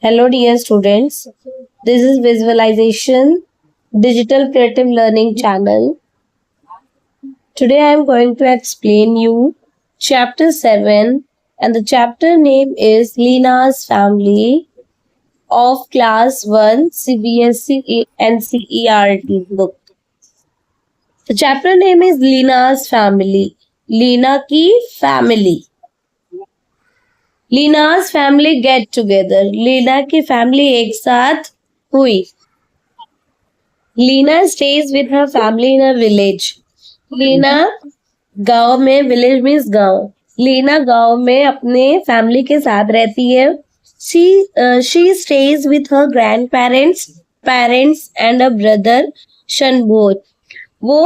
Hello, dear students. This is Visualization Digital Creative Learning Channel. Today I am going to explain you Chapter 7, and the chapter name is Lina's Family of Class 1 CBSE NCERT book. The chapter name is Lina's Family. Lina की family. Lina's family get together. Lina की family एक साथ हुई. Lina stays with her family in a village. Lina गांव में, village means गांव. लीना गांव में अपने फैमिली के साथ रहती है. She stays with her grand parents and a brother Shanbhor. वो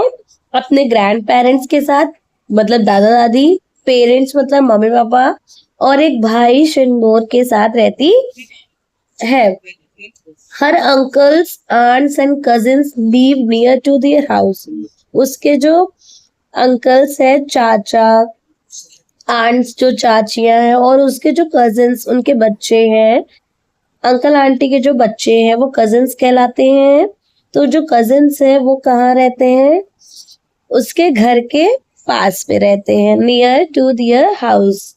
अपने ग्रैंड पेरेंट्स के साथ, मतलब दादा दादी, पेरेंट्स मतलब मम्मी पापा, और एक भाई शनभोर के साथ रहती है. Her uncles, aunts and cousins live near to their house. उसके जो अंकल्स है, चाचा, आंट्स जो चाचियां हैं, और उसके जो कजिन्स, उनके बच्चे हैं, अंकल आंटी के जो बच्चे हैं वो कजिन्स कहलाते हैं. तो जो कजिन्स है वो कहाँ रहते हैं? उसके घर के पास में रहते हैं, नियर टू देयर हाउस.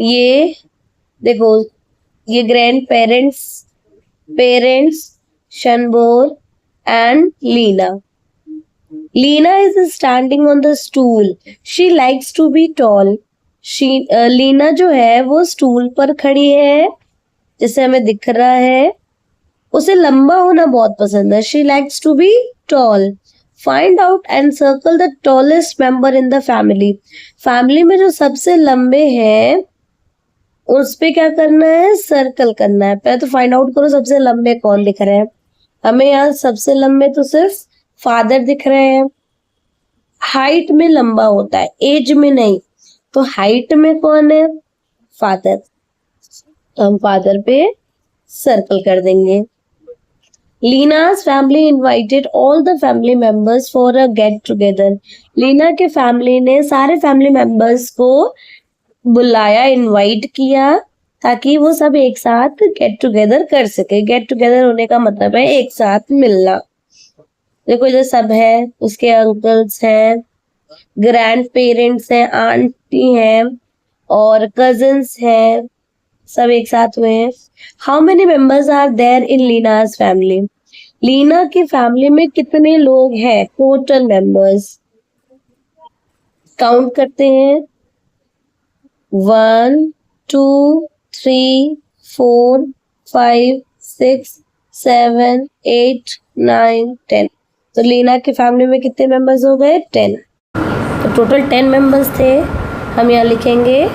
ये देखो, ये grand parents Shanbhor and Lina. Lina is standing on the stool. She likes to be tall. Lina जो है वो स्टूल पर खड़ी है, जैसे हमें दिख रहा है. उसे लंबा होना बहुत पसंद है. She likes to be tall. Find out and circle the tallest member in the family. Family में जो सबसे लंबे हैं उस पे क्या करना है? सर्कल करना है. पहले तो फाइंड आउट करो सबसे लंबे कौन दिख रहे हैं. हमें यहाँ सबसे लंबे तो सिर्फ फादर दिख रहे हैं. हाइट में लंबा होता है, एज में नहीं. तो हाइट में कौन है? फादर. तो हम फादर पे सर्कल कर देंगे. लीना's family invited all the family members for a get together. Leena के फैमिली ने सारे फैमिली मेंबर्स को बुलाया, इनवाइट किया, ताकि वो सब एक साथ गेट टुगेदर कर सके. गेट टुगेदर होने का मतलब है एक साथ मिलना. देखो इधर सब है, उसके अंकल्स हैं, ग्रैंड पेरेंट्स हैं, आंटी हैं, और कजिन्स हैं, सब एक साथ हुए हैं. How many members are there in Lina's family? Lina की फैमिली में कितने लोग हैं? टोटल मेंबर्स काउंट करते हैं. 1 2 3 4 5 6 7 8 9 10. तो लीना की फैमिली में कितने मेंबर्स हो गए? 10. तो टोटल 10 मेंबर्स थे. हम यहाँ लिखेंगे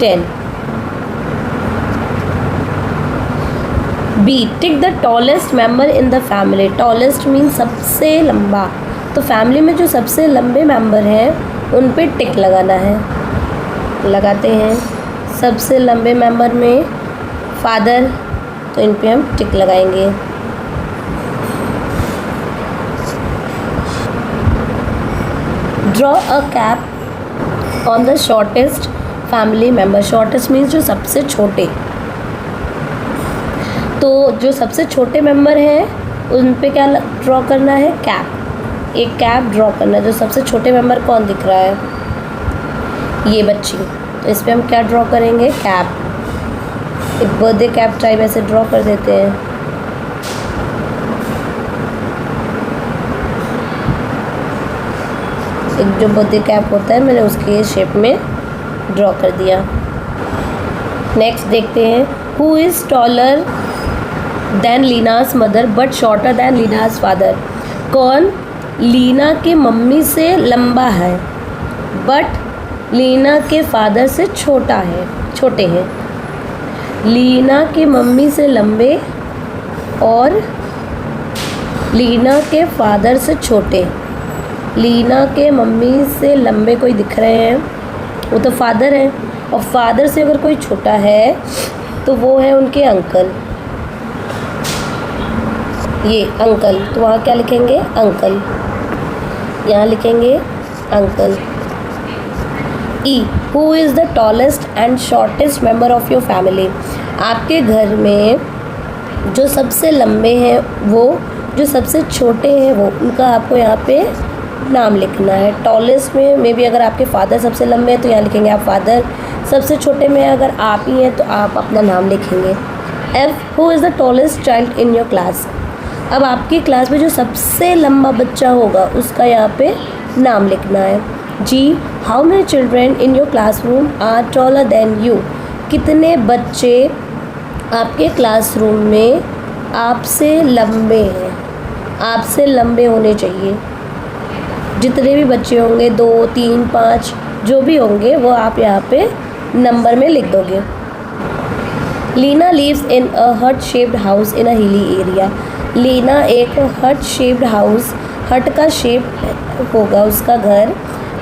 10. B, tick the tallest member in the family. Tallest mean सबसे लंबा. तो फैमिली में जो सबसे लंबे मेंबर हैं उन पे टिक लगाना है. लगाते हैं. सबसे लंबे मेंबर में फादर, तो इन पे हम टिक लगाएंगे. Draw a cap on the shortest family member. Shortest means जो सबसे छोटे. तो जो सबसे छोटे मेंबर हैं उन पे क्या ड्रॉ करना है? कैप. एक कैप ड्रॉ करना है. जो सबसे छोटे मेंबर कौन दिख रहा है? ये बच्ची. तो इस पे हम क्या ड्रॉ करेंगे? कैप. एक बर्थडे कैप टाइप ऐसे ड्रॉ कर देते हैं. एक जो बर्थडे कैप होता है मैंने उसके शेप में ड्रॉ कर दिया. नेक्स्ट देखते हैं. Who is taller than Lina's mother but shorter than Lina's father. कौन लीना के मम्मी से लंबा है बट लीना के फादर से छोटे हैं. लीना के मम्मी से लंबे और लीना के फादर से छोटे. लीना के मम्मी से लंबे कोई दिख रहे हैं, वो तो फादर हैं. और फादर से अगर कोई छोटा है तो वो है उनके अंकल. ये अंकल. तो वहाँ क्या लिखेंगे? अंकल. यहाँ लिखेंगे uncle. E, who is the tallest and shortest member of your family. आपके घर में जो सबसे लंबे हैं वो, जो सबसे छोटे हैं वो, उनका आपको यहाँ पे नाम लिखना है। टॉलेस्ट में मे बी अगर आपके फादर सबसे लंबे हैं तो यहाँ लिखेंगे आप फादर, सबसे छोटे में अगर आप ही हैं तो आप अपना नाम लिखेंगे। F, who is the tallest child in your class. अब आपकी क्लास में जो सबसे लंबा बच्चा होगा उसका यहाँ पे नाम लिखना है। जी, how many children in your classroom are taller than you. कितने बच्चे आपके क्लासरूम में आपसे लंबे हैं, आपसे लंबे होने चाहिए। जितने भी बच्चे होंगे 2, 3, 5 जो भी होंगे वो आप यहाँ पे नंबर में लिख दोगे। लीना लिव्स इन अ हट shaped house in a hilly area. Leena एक हट शेप्ड हाउस, हट का शेप होगा उसका घर।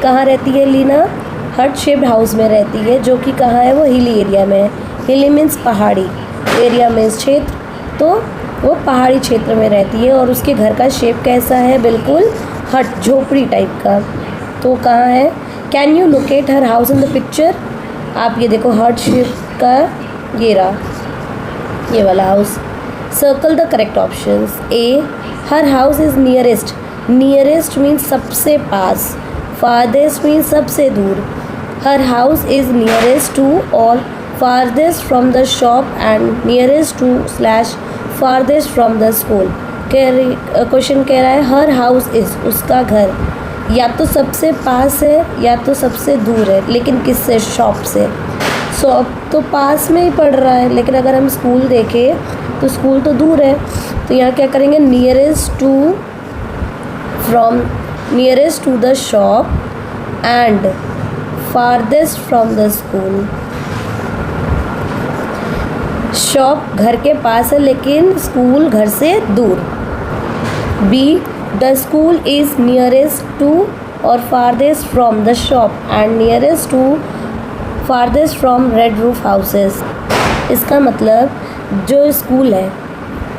कहाँ रहती है लीना? हट शेप्ड हाउस में रहती है, जो कि कहाँ है? वो हिली एरिया में है। हिली मीन्स पहाड़ी, एरिया मीन्स क्षेत्र, तो वो पहाड़ी क्षेत्र में रहती है। और उसके घर का शेप कैसा है? बिल्कुल हट, झोपड़ी टाइप का। तो कहाँ है? Can you locate her house in the picture. आप ये देखो हट शेप का ये रहा, ये वाला house. Circle the correct options. A, her house is nearest. Nearest means सबसे पास, फारदेस्ट मीन्स सबसे दूर। Her house is nearest to और farthest from the shop and nearest to slash farthest from the school. Question कह रहा है हर house is, उसका घर या तो सबसे पास है या तो सबसे दूर है, लेकिन किससे? शॉप से। शॉप तो पास में ही पड़ रहा है, लेकिन अगर हम स्कूल देखें तो स्कूल तो दूर है। तो यहाँ क्या करेंगे? Nearest to, from nearest to the shop and farthest from the school. Shop घर के पास है लेकिन स्कूल घर से दूर। B, the school is nearest to और farthest from the shop and nearest to farthest from red roof houses. इसका मतलब जो स्कूल है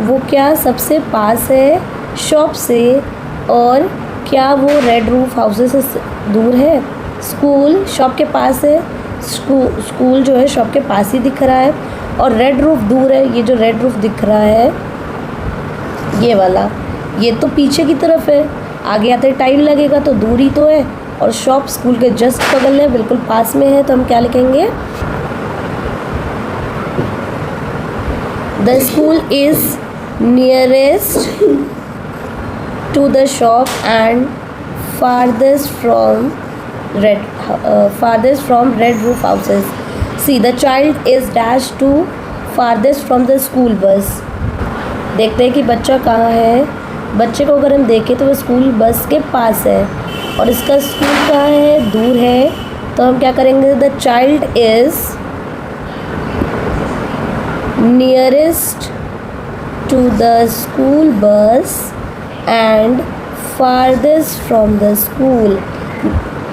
वो क्या सबसे पास है शॉप से, और क्या वो रेड रूफ हाउसेस से दूर है? स्कूल शॉप के पास है, स्कूल जो है शॉप के पास ही दिख रहा है, और रेड रूफ दूर है। ये जो रेड रूफ दिख रहा है ये वाला, ये तो पीछे की तरफ है, आगे आते टाइम लगेगा तो दूरी तो है, और शॉप स्कूल के जस्ट बगल है, बिल्कुल पास में है। तो हम क्या लिखेंगे? The school is nearest to the shop and farthest from red roof houses. See, the child is dashed to farthest from the school bus. देखते हैं कि बच्चा कहाँ है। बच्चे को अगर हम देखें तो वो स्कूल बस के पास है, और इसका स्कूल कहाँ है? दूर है। तो हम क्या करेंगे? The child is nearest to the school bus and farthest from the school.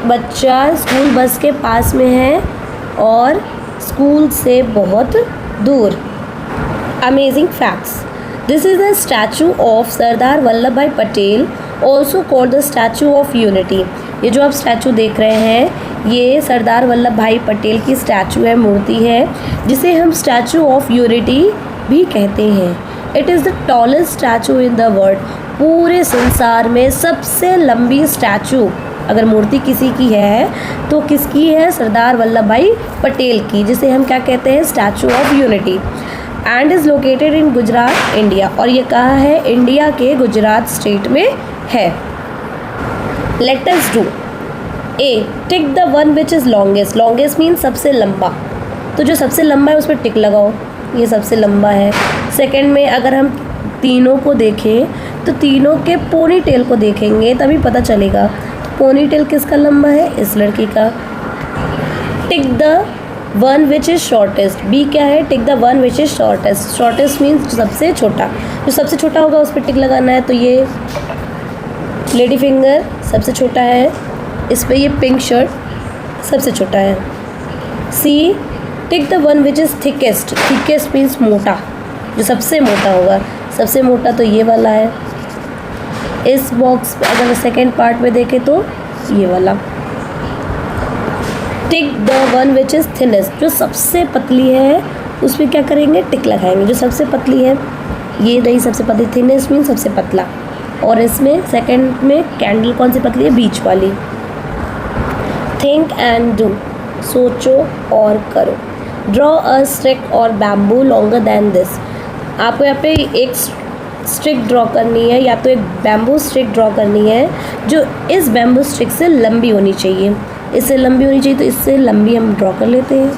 बच्चा स्कूल बस के पास में है और स्कूल से बहुत दूर। Amazing facts. This is the statue of Sardar Vallabhbhai Patel, also called the statue of unity. ये जो आप स्टैचू देख रहे हैं ये सरदार वल्लभ भाई पटेल की स्टैचू है, मूर्ति है, जिसे हम स्टैचू ऑफ यूनिटी भी कहते हैं। It is the tallest statue in the world. पूरे संसार में सबसे लंबी स्टैचू अगर मूर्ति किसी की है तो किसकी है? सरदार वल्लभ भाई पटेल की, जिसे हम क्या कहते हैं? Statue of unity. And is located in Gujarat, India. और ये कहाँ है? इंडिया के गुजरात स्टेट में है। Late us do A, tick the one which is longest. Longest means सबसे लंबा, तो जो सबसे लंबा है उस पर टिक लगाओ, ये सबसे लंबा है। सेकंड में अगर हम तीनों को देखें तो तीनों के पोनी टेल को देखेंगे तभी पता चलेगा पोनी टेल किसका लंबा है? इस लड़की का। Tick the one which is shortest. B क्या है? Tick the one which is shortest. Shortest means सबसे छोटा, जो सबसे छोटा होगा उस पर टिक लगाना है। तो ये लेडी फिंगर सबसे छोटा है, इस पर ये पिंक शर्ट सबसे छोटा है। C, tick the one which is thickest. Thickest means मोटा, जो सबसे मोटा होगा। सबसे मोटा तो ये वाला है। इस बॉक्स अगर सेकेंड पार्ट में देखें तो ये वाला। टिक the one which is thinnest, जो सबसे पतली है उस पर क्या करेंगे, टिक लगाएंगे। जो सबसे पतली है ये रही सबसे पतली, थिनेस्ट मीन सबसे पतला। और इसमें सेकंड में कैंडल कौन सी पतली है, बीच वाली। थिंक एंड डू, सोचो और करो। ड्रॉ अ स्टिक और बैम्बू लॉन्गर दैन दिस, आपको यहाँ पे एक स्टिक ड्रॉ करनी है या तो एक बैम्बू स्टिक ड्रॉ करनी है जो इस बैम्बू स्टिक से लंबी होनी चाहिए। इससे लंबी होनी चाहिए तो इससे लंबी हम ड्रॉ कर लेते हैं।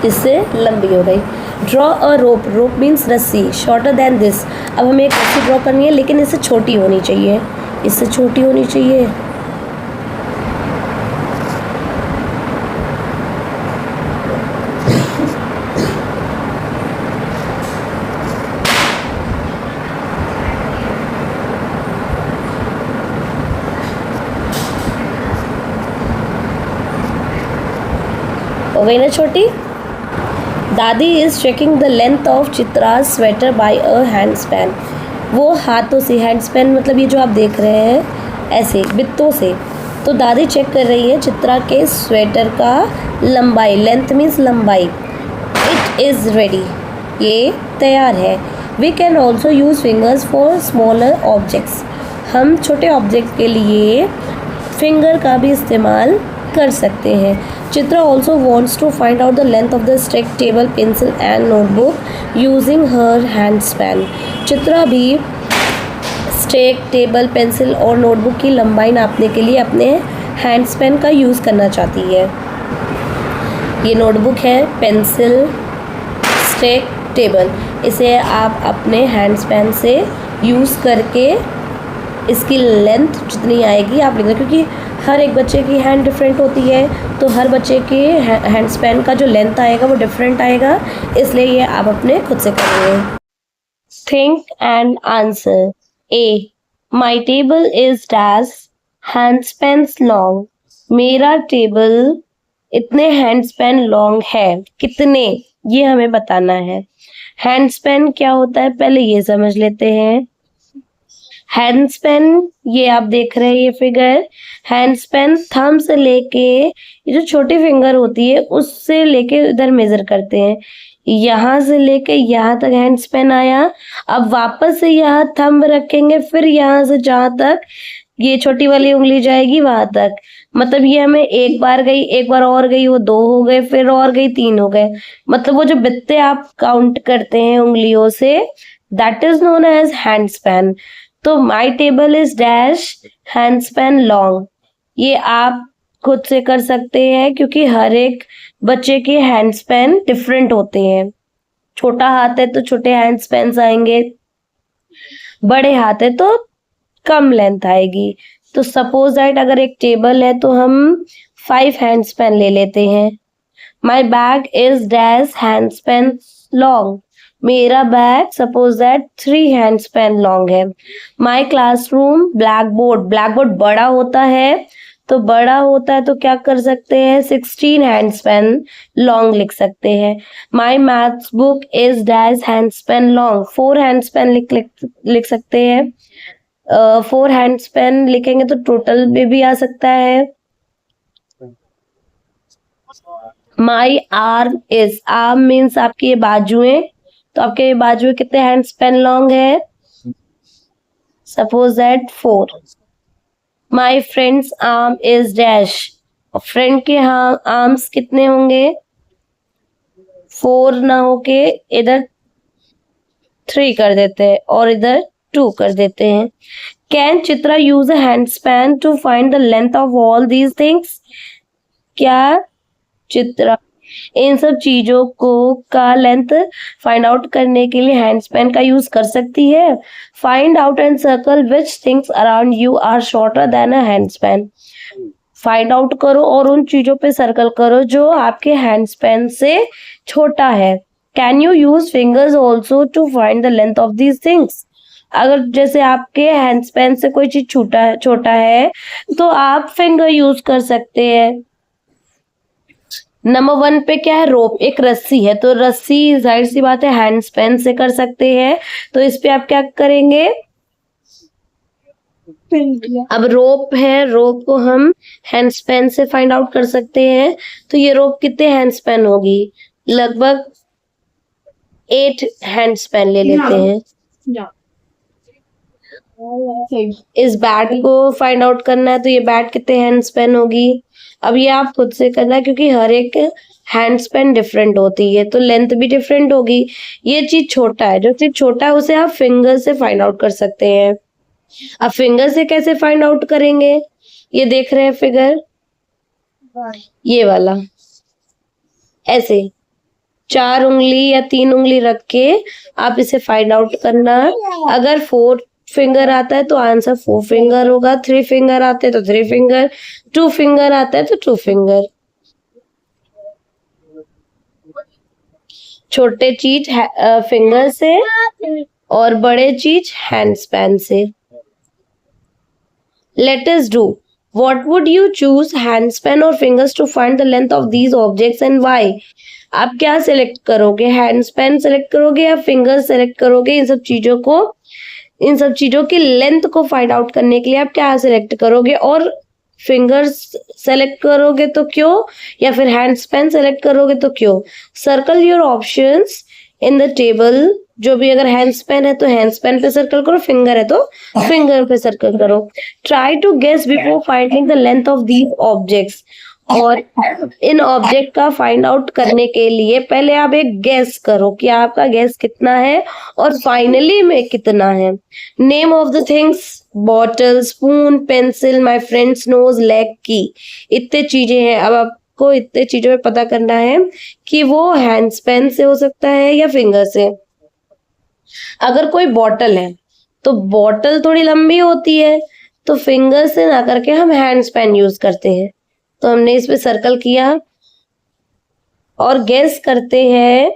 इससे लंबी हो गई। Draw a rope, rope means रस्सी, शॉर्टर देन दिस, अब हमें एक रस्सी ड्रॉ करनी है लेकिन इससे छोटी होनी चाहिए, इससे छोटी होनी चाहिए। हो गई ना छोटी। Dadi is checking the length of Chitra sweater by a hand span, वो हाथों से, हैंड स्पैन मतलब ये जो आप देख रहे हैं ऐसे बित्तों से, तो दादी चेक कर रही है चित्रा के स्वेटर का लंबाई, लेंथ मीन्स लंबाई। इट इज़ रेडी, ये तैयार है। We can also use fingers for smaller objects, हम छोटे ऑब्जेक्ट के लिए फिंगर का भी इस्तेमाल कर सकते हैं। Chitra also wants to find out the length of the stick, table, pencil and notebook using her hand span, Chitra भी स्टिक, टेबल, पेंसिल और नोटबुक की लंबाई नापने के लिए अपने हैंड स्पैन का यूज़ करना चाहती है। ये नोटबुक है, पेंसिल, स्टिक, टेबल, इसे आप अपने हैंड स्पैन से यूज़ करके इसकी लेंथ जितनी आएगी आप लिख दें, क्योंकि हर एक बच्चे की हैंड डिफरेंट होती है तो हर बच्चे के हैंड स्पैन का जो लेंथ आएगा वो डिफरेंट आएगा, इसलिए ये आप अपने खुद से करेंगे। Think and answer. A, my table is dash hand spans long, मेरा टेबल इतने हैंड स्पैन लॉन्ग है, कितने ये हमें बताना है। हैंड स्पैन क्या होता है पहले ये समझ लेते हैं। हैंड स्पैन ये आप देख रहे हैं ये फिगर, हैंड स्पैन थंब से लेके ये जो छोटी फिंगर होती है उससे लेके इधर मेजर करते हैं, यहाँ से लेके यहाँ तक हैंड स्पैन आया। अब वापस से यहाँ थंब रखेंगे, फिर यहाँ से जहाँ तक ये छोटी वाली उंगली जाएगी वहां तक, मतलब ये हमें एक बार गई, एक बार और गई, वो 2 हो गए, फिर और गई 3 हो गए, मतलब वो जो बित्ते आप काउंट करते हैं उंगलियों से, that is known as hand span. तो my table is dash hand span long, ये आप खुद से कर सकते हैं क्योंकि हर एक बच्चे के हैंड स्पैन डिफरेंट होते हैं। छोटा हाथ है तो छोटे हैंड स्पैन आएंगे, बड़े हाथ है तो कम लेंथ आएगी। तो सपोज दैट अगर एक टेबल है तो हम 5 हैंड स्पैन ले लेते हैं। My bag is dash hand span long, मेरा bag suppose that 3 hand span long है। My classroom black board, black board बड़ा होता है तो बड़ा होता है तो क्या कर सकते हैं 16 हैंड स्पैन लॉन्ग लिख सकते हैं। My maths book is dash hand span long, 4 hand span लिख सकते हैं। 4 हैंड स्पैन लिखेंगे तो टोटल में भी आ सकता है। माई आर्म इज, आर्म मीन्स आपकी ये बाजुएं, तो आपके ये बाजुएं कितने हैंड स्पैन लॉन्ग है, suppose that 4। My friends arm is dash, friend के आर्म्स कितने होंगे, 4 ना होके इधर 3 कर देते हैं और इधर 2 कर देते हैं। Can Chitra use a hand span to find the length of all these things, क्या चित्रा इन सब चीजों को का लेंथ फाइंड आउट करने के लिए हैंड स्पैन का यूज कर सकती है। Find out and circle which things around you are shorter than a hand span, find out करो और उन चीजों पे सर्कल करो जो आपके हैंड स्पैन से छोटा है। Can you use fingers also to find the length of these things, अगर जैसे आपके हैंड स्पैन से कोई चीज छोटा है तो आप फिंगर यूज कर सकते हैं। नंबर 1 पे क्या है, रोप, एक रस्सी है, तो रस्सी जाहिर सी बात है हैंड स्पेन से कर सकते हैं, तो इस पे आप क्या करेंगे, अब रोप है, रोप को हम हैंड स्पेन से फाइंड आउट कर सकते हैं, तो ये रोप कितने हैंड स्पेन होगी, लगभग 8 हैंड स्पेन ले लेते हैं। इस बैट को फाइंड आउट करना है, तो ये बैट कितने हैंड स्पेन होगी, अब ये आप खुद से करना है क्योंकि हर एक हैंड स्पेन डिफरेंट होती है, तो लेंथ भी डिफरेंट होगी। ये चीज छोटा है, जो चीज छोटा है उसे आप फिंगर से फाइंड आउट कर सकते हैं। अब फिंगर से कैसे फाइंड आउट करेंगे, ये देख रहे हैं फिगर, ये वाला, ऐसे 4 उंगली या 3 उंगली रख के आप इसे फाइंड आउट करना। अगर 4 फिंगर आता है तो आंसर 4 फिंगर होगा, 3 फिंगर आते हैं तो 3 फिंगर, 2 फिंगर आता है तो 2 फिंगर। छोटे चीज फिंगर से और बड़े चीज हैंड स्पैन से। Let us do. What would you choose, handspan or fingers to find the length of these objects and why? आप क्या सेलेक्ट करोगे, हैंड स्पेन सेलेक्ट करोगे या फिंगर सेलेक्ट करोगे, इन सब चीजों की लेंथ को फाइंड आउट करने के लिए आप क्या सेलेक्ट करोगे, और फिंगर्स सेलेक्ट करोगे तो क्यों, या फिर हैंड स्पेन सेलेक्ट करोगे तो क्यों। Circle your options in the table, जो भी, अगर हैंड स्पेन है तो हैंड स्पेन पे सर्कल करो, फिंगर है तो फिंगर पे सर्कल करो। Try to guess before finding the length of these objects, और इन ऑब्जेक्ट का फाइंड आउट करने के लिए पहले आप एक गेस करो कि आपका गेस कितना है और फाइनली में कितना है। Name of the things, bottle, spoon, pencil, my friend's nose, leg, key, इतने चीजें हैं। अब आपको इतने चीजों में पता करना है कि वो हैंड स्पेन से हो सकता है या फिंगर से। अगर कोई बॉटल है तो बॉटल थोड़ी लंबी होती है, तो फिंगर से ना करके हम हैंड स्पेन यूज करते हैं, तो हमने इस पे सर्कल किया और गेस करते हैं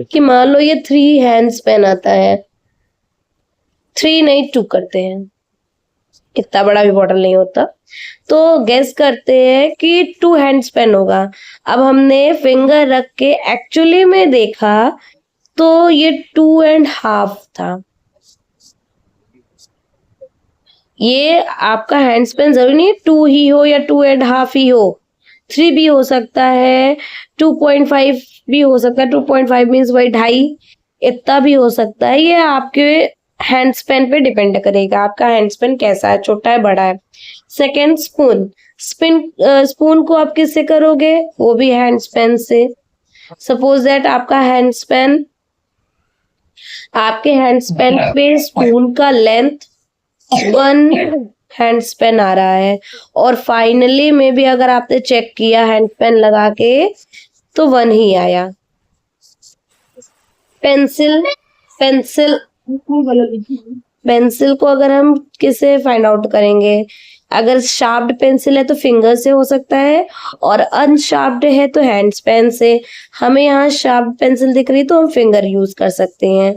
कि मान लो ये 3 हैंड स्पेन आता है, 3 नहीं 2 करते हैं, इतना बड़ा भी बॉटल नहीं होता, तो गेस करते हैं कि 2 हैंड स्पेन होगा। अब हमने फिंगर रख के एक्चुअली में देखा तो ये 2.5 था। ये आपका हैंड स्पेन जरूरी नहीं 2 ही हो या 2.5 ही हो, 3 भी हो सकता है, 2.5 भी हो सकता है, 2.5 मीन्स वही 2.5, इतना भी हो सकता है। ये आपके हैंड स्पेन पे डिपेंड करेगा, आपका हैंड स्पेन कैसा है, छोटा है बड़ा है। सेकेंड, स्पून को आप किससे करोगे, वो भी हैंड स्पेन से। सपोज दैट आपके हैंड स्पेन पे स्पून का लेंथ 1 हैंड स्पेन आ रहा है, और फाइनली में भी अगर आपने चेक किया हैंड स्पेन लगा के तो 1 ही आया। पेंसिल को अगर हम किससे फाइंड आउट करेंगे, अगर शार्प्ड पेंसिल है तो फिंगर से हो सकता है, और अनशार्प्ड है तो हैंड स्पेन से। हमें यहाँ शार्प्ड पेंसिल दिख रही तो हम फिंगर यूज कर सकते हैं,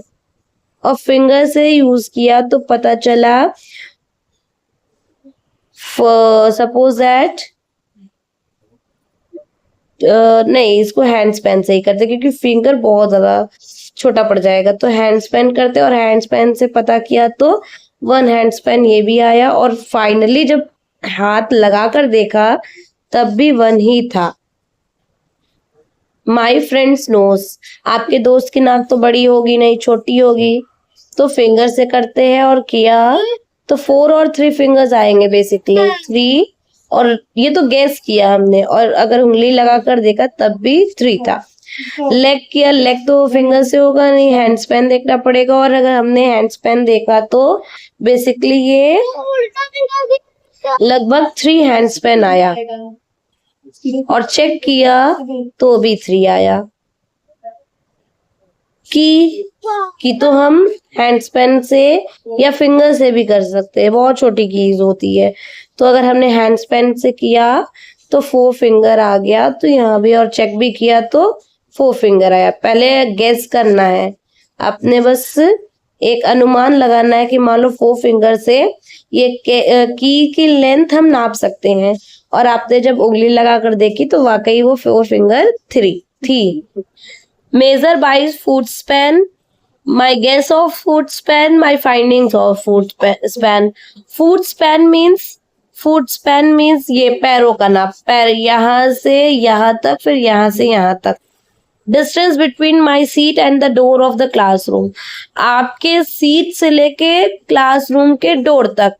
और फिंगर से यूज किया तो पता चला, सपोज दैट नहीं, इसको हैंड स्पेन से ही करते क्योंकि फिंगर बहुत ज्यादा छोटा पड़ जाएगा, तो हैंड स्पेन करते, और हैंड स्पेन से पता किया तो 1 हैंड स्पेन ये भी आया, और फाइनली जब हाथ लगाकर देखा तब भी 1 ही था। माई फ्रेंड्स नोज, आपके दोस्त की नाक तो बड़ी होगी नहीं, छोटी होगी, तो फिंगर से करते हैं, और किया तो 4 और 3 फिंगर्स आएंगे बेसिकली, 3, और ये तो गेस किया हमने, और अगर उंगली लगाकर देखा तब भी 3 था। लेग किया, लेग तो फिंगर से होगा नहीं, हैंड स्पेन देखना पड़ेगा, और अगर हमने हैंड स्पेन देखा तो बेसिकली ये लगभग 3 हैंड स्पेन आया, और चेक किया तो भी 3 आया। की तो हम हैंड स्पेन से या फिंगर से भी कर सकते हैं, बहुत छोटी कीज होती है, तो अगर हमने हैंड स्पेन से किया तो 4 फिंगर आ गया, तो यहाँ भी, और चेक भी किया तो 4 फिंगर आया। पहले गेस करना है, आपने बस एक अनुमान लगाना है कि मान लो 4 फिंगर से ये की लेंथ हम नाप सकते हैं, और आपने जब उंगली लगा कर देखी तो वाकई वो 4 फिंगर थी। Measure by foot span, my guess of foot span, my findings of foot span. Foot span means ये पैरों का नाप, पैर यहाँ से यहाँ तक, फिर यहाँ से यहाँ तक। Distance between my seat and the door of the classroom, आपके सीट से लेके क्लासरूम के डोर तक।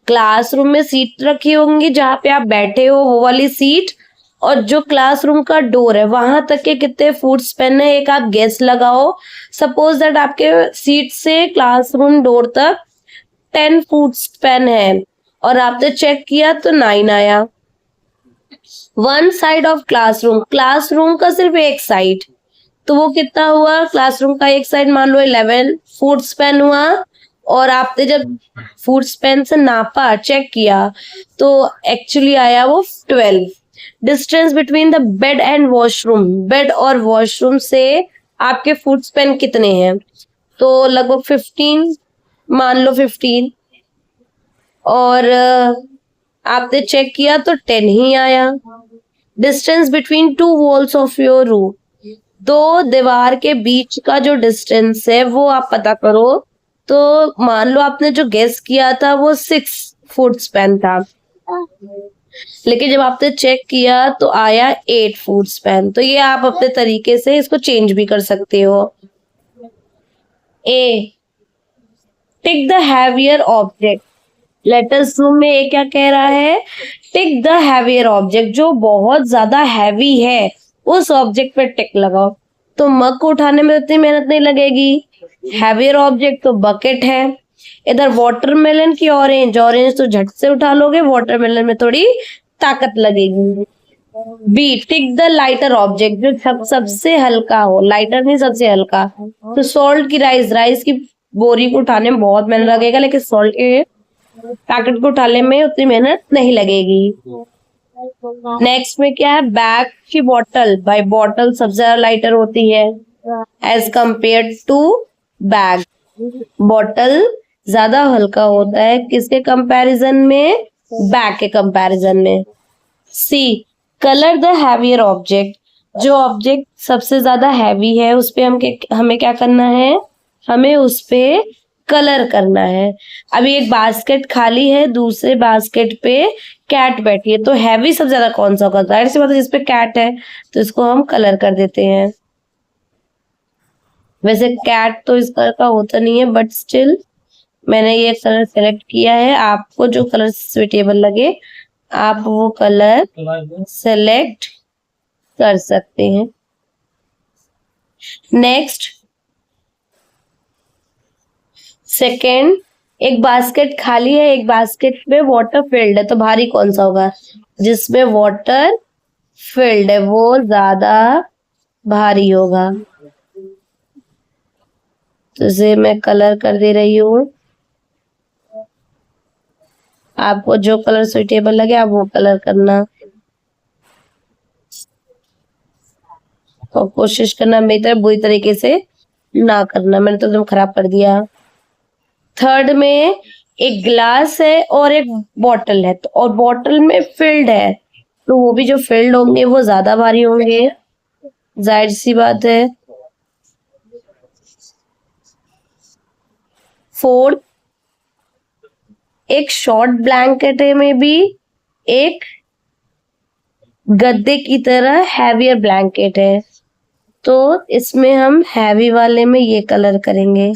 क्लासरूम में सीट रखी होंगी जहाँ पे आप बैठे हो, वो वाली सीट, और जो क्लासरूम का डोर है वहां तक के कितने फुट स्पेन है, एक आप गेस लगाओ। सपोज दैट आपके सीट से क्लासरूम डोर तक 10 फुट स्पेन है और आपने चेक किया तो 9 आया। One side of classroom, classroom का सिर्फ एक साइड, तो वो कितना हुआ? क्लासरूम का एक साइड मान लो 11 फुट स्पेन हुआ, और आपने जब फुट स्पेन से नापा, चेक किया, तो एक्चुअली आया वो 12। Distance between the bed and washroom, bed और वॉशरूम से आपके फुट स्पेन कितने हैं? तो लगभग 15, मान लो 15, और आपने चेक किया तो 10 ही आया। Distance between 2 walls of your room, 2 दीवार के बीच का जो डिस्टेंस है वो आप पता करो। तो मान लो आपने जो गेस किया था वो 6 फुट स्पेन था, लेकिन जब आपने चेक किया तो आया 8 फुट स्पेन। तो ये आप अपने तरीके से इसको चेंज भी कर सकते हो। A, tick the heavier object. Letters room में ये क्या कह रहा है? टिक द हैवियर ऑब्जेक्ट, जो बहुत ज्यादा हैवी है उस ऑब्जेक्ट पे टिक लगाओ। तो मग को उठाने में इतनी मेहनत नहीं लगेगी। हैवियर ऑब्जेक्ट तो बकेट है। इधर वाटरमेलन की ऑरेंज, ऑरेंज तो झट से उठा लोगे, वाटरमेलन में थोड़ी ताकत लगेगी। B, tick the lighter object, जो सबसे हल्का हो, लाइटर नहीं सबसे हल्का। तो सॉल्ट की राइस, राइस की बोरी को उठाने में बहुत मेहनत लगेगा, लेकिन सॉल्ट के पैकेट को उठाने में उतनी मेहनत नहीं लगेगी। नेक्स्ट में क्या है? बैग की बॉटल, भाई बॉटल सबसे ज्यादा लाइटर होती है as compare to bag. Bottle ज्यादा हल्का होता है किसके कंपैरिजन में? बैग के कंपैरिजन में। सी, कलर द हैवियर ऑब्जेक्ट, जो ऑब्जेक्ट सबसे ज्यादा हैवी है उस पे हमें क्या करना है? हमें उस पे कलर करना है। अभी एक बास्केट खाली है, दूसरे बास्केट पे कैट बैठी है, तो हैवी सबसे ज्यादा कौन सा होगा? जाहिर सी बात है जिस पे कैट है, तो इसको हम कलर कर देते हैं। वैसे कैट तो इस कलर का होता नहीं है, बट स्टिल मैंने ये कलर सेलेक्ट किया है। आपको जो कलर सुटेबल लगे आप वो कलर सेलेक्ट कर सकते हैं। नेक्स्ट, सेकेंड, एक बास्केट खाली है, एक बास्केट में वाटर फिल्ड है, तो भारी कौन सा होगा? जिसमें वाटर फिल्ड है वो ज्यादा भारी होगा। तो इसे मैं कलर कर दे रही हूँ। आपको जो कलर सुटेबल लगे आप वो कलर करना, और कोशिश करना मेरी तरह बुरी तरीके से ना करना, मैंने तो एकदम खराब कर दिया। थर्ड में एक ग्लास है और एक बॉटल है, तो और बॉटल में फिल्ड है, तो वो भी जो फिल्ड होंगे वो ज्यादा भारी होंगे, जाहिर सी बात है। फोर्थ, एक शॉर्ट ब्लैंकेट है में भी एक गद्दे की तरह हैवियर ब्लैंकेट है, तो इसमें हम हैवी वाले में ये कलर करेंगे।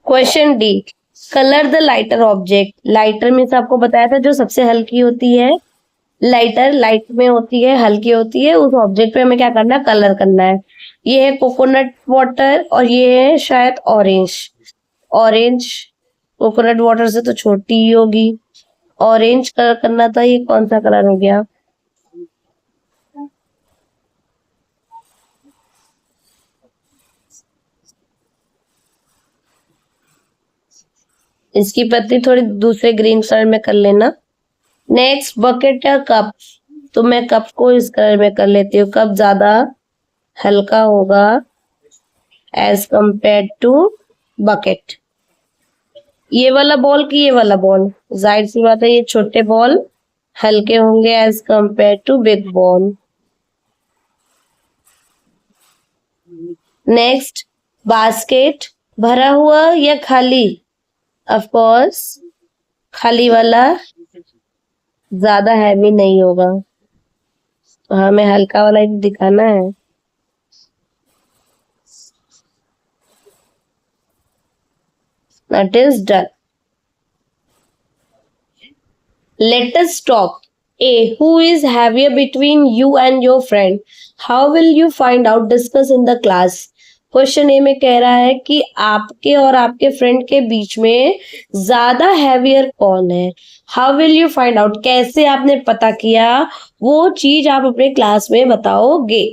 Question D, colour the lighter object. Lighter में से आपको बताया था जो सबसे हल्की होती है, लाइटर लाइट में होती है, हल्की होती है, उस ऑब्जेक्ट पे हमें क्या करना है? कलर करना है। ये है कोकोनट वाटर और ये है शायद ऑरेंज। ऑरेंज कोकोनट वाटर से तो छोटी ही होगी, ऑरेंज कलर करना था। ये कौन सा कलर हो गया? इसकी पत्ती थोड़ी दूसरे ग्रीन कलर में कर लेना। नेक्स्ट, बकेट या कप। तो मैं कप को इस कलर में कर लेती हूँ। कप ज्यादा हल्का होगा एज कंपेयर टू बकेट। ये वाला बॉल की ये वाला बॉल, जाहिर सी बात है ये छोटे बॉल हल्के होंगे as compare to big ball. Next, basket भरा हुआ या खाली? ऑफ कोर्स खाली वाला ज्यादा हैवी नहीं होगा, तो हमें हल्का वाला ही दिखाना है। That is done. Let us talk. A. Who is heavier between you and your friend? How will you find out? Discuss in the class. Question A में कह रहा है कि आपके और आपके फ्रेंड के बीच में ज्यादा हैवियर कौन है। How will you find out? कैसे आपने पता किया, वो चीज आप अपने क्लास में बताओगे।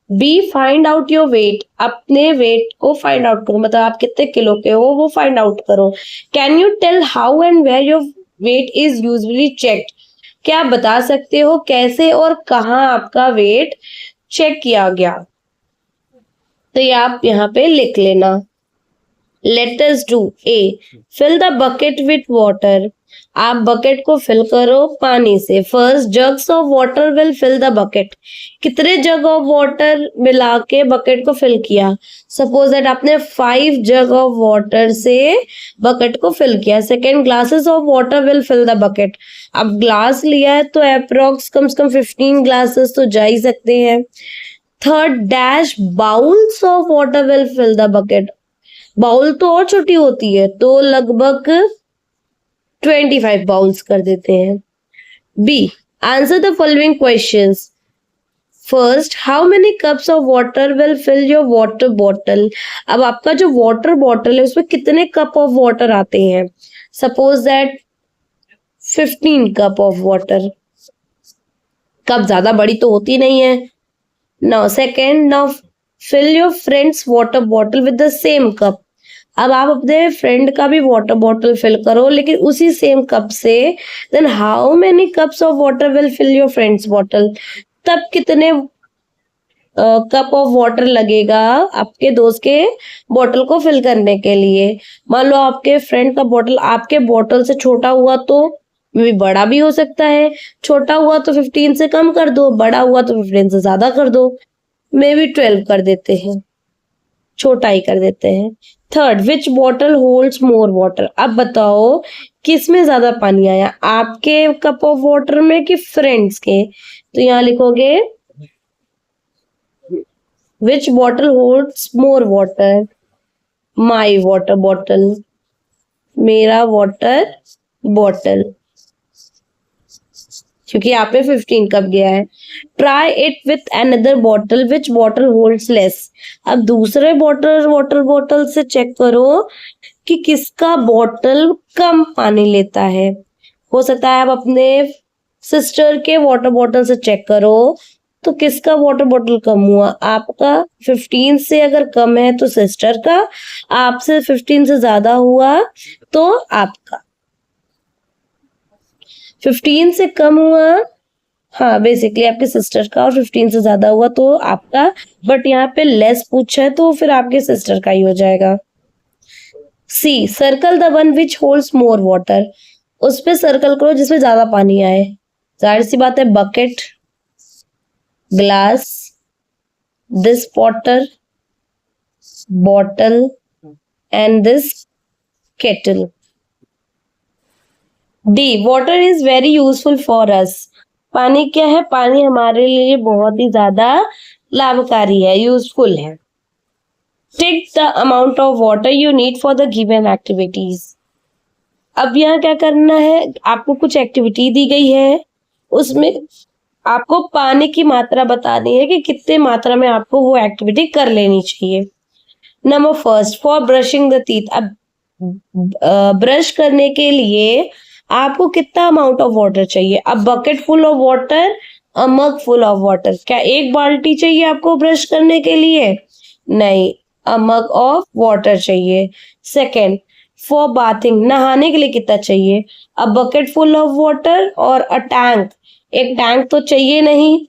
B. Find out your weight. अपने वेट को फाइंड आउट करो, मतलब आप कितने किलो के हो वो फाइंड आउट करो। Can you tell how and where your weight is usually checked? क्या आप बता सकते हो कैसे और कहाँ आपका वेट चेक किया गया? तो ये आप यहाँ पे लिख लेना। Let us do a. Fill the bucket with water. आप बकेट को फिल करो पानी से। First, jugs of water will fill the bucket. कितने जग ऑफ वाटर मिला के बकेट को फिल किया? सपोज दैट आपने 5 जग ऑफ वाटर से बकेट को फिल किया। Second, glasses of water will fill the bucket. अब ग्लास लिया है तो अप्रोक्स कम से कम 15 ग्लासेस तो जा ही सकते हैं। Third, dash bowls of water will fill the bucket. Bowl तो और छोटी होती है, तो लगभग 25 बाउल्स कर देते हैं। B. Answer the following questions. First, how many cups of water will fill your water bottle. अब आपका जो वाटर बॉटल है उसमें कितने कप ऑफ वाटर आते हैं? Suppose that 15 cup of water. Cup ज्यादा बड़ी तो होती नहीं है। Now second, now fill your friend's water bottle with the same cup. अब आप अपने फ्रेंड का भी वाटर बॉटल फिल करो लेकिन उसी सेम कप से। Then how many cups of water will fill your friend's bottle. तब कितने कप ऑफ वाटर लगेगा आपके दोस्त के बॉटल को फिल करने के लिए? मान लो आपके फ्रेंड का बॉटल आपके बॉटल से छोटा हुआ तो भी बड़ा भी हो सकता है। छोटा हुआ तो 15 से कम कर दो, बड़ा हुआ तो 15 से ज्यादा कर दो। मे बी 12 कर देते हैं, छोटा ही कर देते हैं। थर्ड, विच बॉटल होल्ड्स मोर वाटर। अब बताओ किस में ज्यादा पानी आया, आपके कप ऑफ वाटर में कि फ्रेंड्स के? तो यहाँ लिखोगे which bottle holds more water. My water bottle, मेरा वाटर बॉटल, क्योंकि यहाँ पे 15 कप गया है। Try it with another bottle, which bottle holds less. अब दूसरे वाटर बॉटल से चेक करो कि किसका बॉटल कम पानी लेता है। हो सकता है आप अपने सिस्टर के वाटर बॉटल से चेक करो तो किसका वाटर बॉटल कम हुआ। आपका 15 से अगर कम है तो सिस्टर का, आपसे 15 से ज्यादा हुआ तो आपका। 15 से कम हुआ, हाँ बेसिकली आपके सिस्टर का, और 15 से ज्यादा हुआ तो आपका। बट यहाँ पे लेस पूछा है तो फिर आपके सिस्टर का ही हो जाएगा। C. Circle the one which holds more water. उस पे सर्कल करो जिसमें ज्यादा पानी आए। जाहिर सी बात है bucket, glass, this water bottle and this kettle. D. Water is very useful for us. पानी क्या है? पानी हमारे लिए बहुत ही ज्यादा लाभकारी है, यूजफुल है। Tick the amount of water you need for the given activities. अब यहाँ क्या करना है, आपको कुछ एक्टिविटी दी गई है, उसमें आपको पानी की मात्रा बतानी है कि कितने मात्रा में आपको वो एक्टिविटी कर लेनी चाहिए। Number first, for brushing the teeth. अब ब्रश करने के लिए आपको कितना अमाउंट ऑफ वाटर चाहिए? अब bucket full of water, a mug full of water. क्या एक बाल्टी चाहिए आपको ब्रश करने के लिए? नहीं, अ मग ऑफ वाटर चाहिए। सेकेंड, फॉर बाथिंग, नहाने के लिए कितना चाहिए? A bucket full of water और अ टैंक, एक टैंक तो चाहिए नहीं,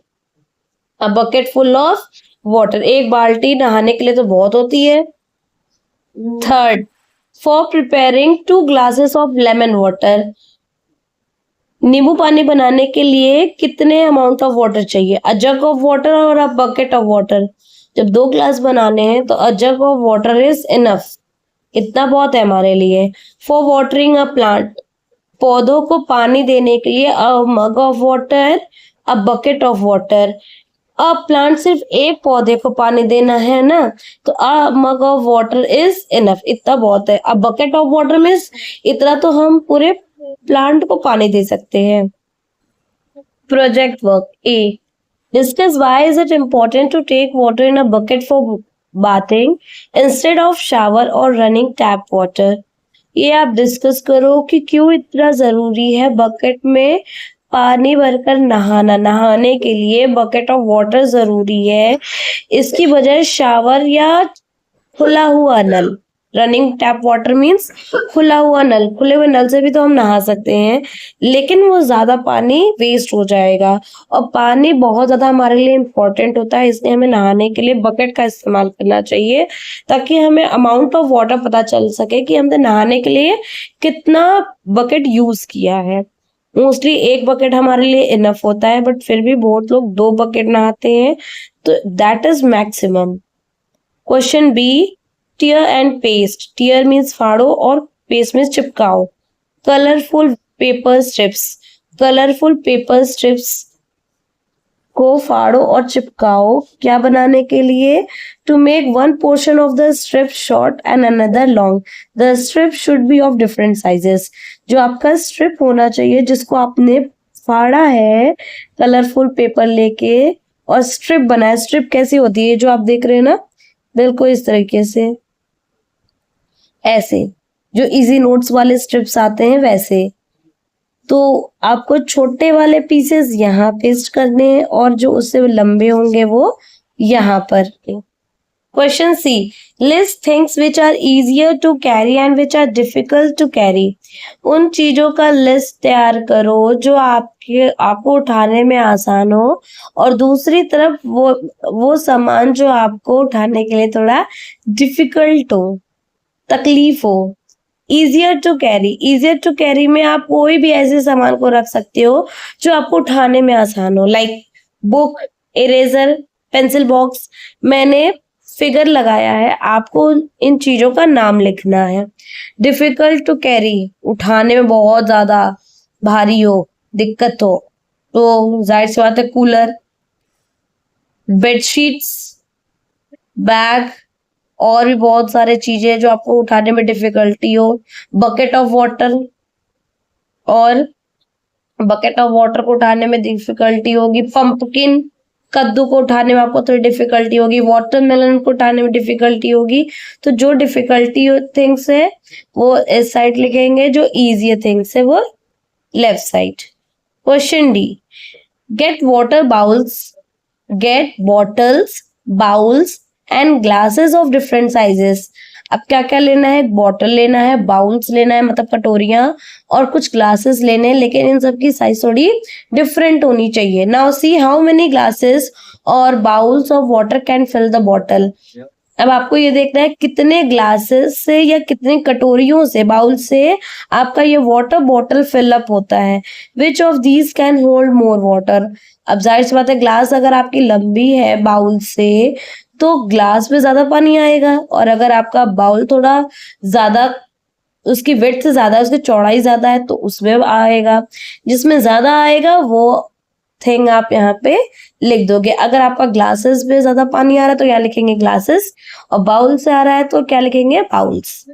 a bucket full of water, एक बाल्टी नहाने के लिए तो बहुत होती है। Third, for preparing 2 glasses of lemon water, नींबू पानी बनाने के लिए कितने अमाउंट ऑफ वाटर चाहिए, अ जग ऑफ वाटर और अ बकेट ऑफ वाटर। जब 2 ग्लास बनाने हैं तो अ जग ऑफ वाटर इज इनफ, इतना बहुत है हमारे लिए। फॉर वाटरिंग अ प्लांट, पौधों को पानी देने के लिए a mug of water, a bucket of water. A plant सिर्फ एक पौधे को पानी देना है ना, तो a mug of water is enough, इतना बहुत है। A bucket of water means इतना तो हम पूरे प्लांट को पानी दे सकते हैं। Project work A, discuss why is it important to take water in a bucket for bathing instead of shower or running tap water। ये आप डिस्कस करो कि क्यों इतना जरूरी है बकेट में पानी भरकर नहाना, नहाने के लिए बकेट ऑफ वाटर जरूरी है, इसकी बजाय शावर या खुला हुआ नल। रनिंग टैप वाटर मीन्स खुला हुआ नल, खुले हुए नल से भी तो हम नहा सकते हैं, लेकिन वो ज्यादा पानी वेस्ट हो जाएगा, और पानी बहुत ज्यादा हमारे लिए इम्पोर्टेंट होता है, इसलिए हमें नहाने के लिए बकेट का इस्तेमाल करना चाहिए, ताकि हमें अमाउंट ऑफ वाटर पता चल सके कि हमने नहाने के लिए कितना बकेट यूज किया है। मोस्टली एक बकेट हमारे लिए इनफ होता है, बट फिर भी बहुत लोग 2 बकेट नहाते हैं, तो that is maximum. Question B, tear and paste, tear means फाड़ो और पेस्ट मीन्स चिपकाओ। Colourful paper strips, colourful paper strips को फाड़ो और चिपकाओ, क्या बनाने के लिए, to make one portion of the strip short and another long, the strip should be of different sizes. जो आपका स्ट्रिप होना चाहिए जिसको आपने फाड़ा है कलरफुल पेपर लेके और स्ट्रिप बनाया, स्ट्रिप कैसी होती है जो आप देख रहे हैं ना, बिल्कुल इस तरीके से, ऐसे जो इजी नोट्स वाले स्ट्रिप्स आते हैं वैसे। तो आपको छोटे वाले पीसेस यहाँ पेस्ट करने हैं और जो उससे लंबे होंगे वो यहाँ पर। Question c, list things which are easier to carry and which are difficult to carry. उन चीजों का लिस्ट तैयार करो जो आपको उठाने में आसान हो, और दूसरी तरफ वो सामान जो आपको उठाने के लिए थोड़ा डिफिकल्ट हो, तकलीफ हो। Easier to carry, easier to carry में आप कोई भी ऐसे सामान को रख सकते हो जो आपको उठाने में आसान हो, like book, eraser, pencil box. मैंने फिगर लगाया है, आपको इन चीजों का नाम लिखना है। डिफिकल्ट टू कैरी, उठाने में बहुत ज्यादा भारी हो, दिक्कत हो, तो जाहिर सी बात है कूलर, बेडशीट्स, बैग, और भी बहुत सारे चीजें जो आपको उठाने में डिफिकल्टी हो। बकेट ऑफ वाटर, और बकेट ऑफ वाटर को उठाने में डिफिकल्टी होगी। पंपकिन, कद्दू को उठाने में आपको थोड़ी डिफिकल्टी होगी। वाटरमेलन को उठाने में डिफिकल्टी होगी। तो जो डिफिकल्टी थिंग्स है वो इस साइड लिखेंगे, जो इजी थिंग्स है वो left side. Question d, get water bowls, get bottles, bowls and glasses of different sizes. अब क्या क्या लेना है, बॉटल लेना है, बाउल्स लेना है मतलब कटोरियां, और कुछ ग्लासेस लेने हैं, लेकिन इन सब की साइज थोड़ी डिफरेंट होनी चाहिए। Now see how many glasses और bowls of water can fill the bottle. अब आपको ये देखना है कितने ग्लासेस से या कितनी कटोरियों से, बाउल से आपका ये वाटर बॉटल फिल अप होता है। Which of these can hold more water. अब जाहिर सी बात है ग्लास अगर आपकी लंबी है बाउल से तो ग्लास में ज्यादा पानी आएगा, और अगर आपका बाउल थोड़ा ज्यादा, उसकी विड्थ से ज्यादा है, उसकी चौड़ाई ज्यादा है, तो उसमें आएगा। जिसमें ज्यादा आएगा वो थिंग आप यहाँ पे लिख दोगे। अगर आपका ग्लासेस में ज्यादा पानी आ रहा है तो यहाँ लिखेंगे ग्लासेस, और बाउल से आ रहा है तो क्या लिखेंगे, बाउल्स।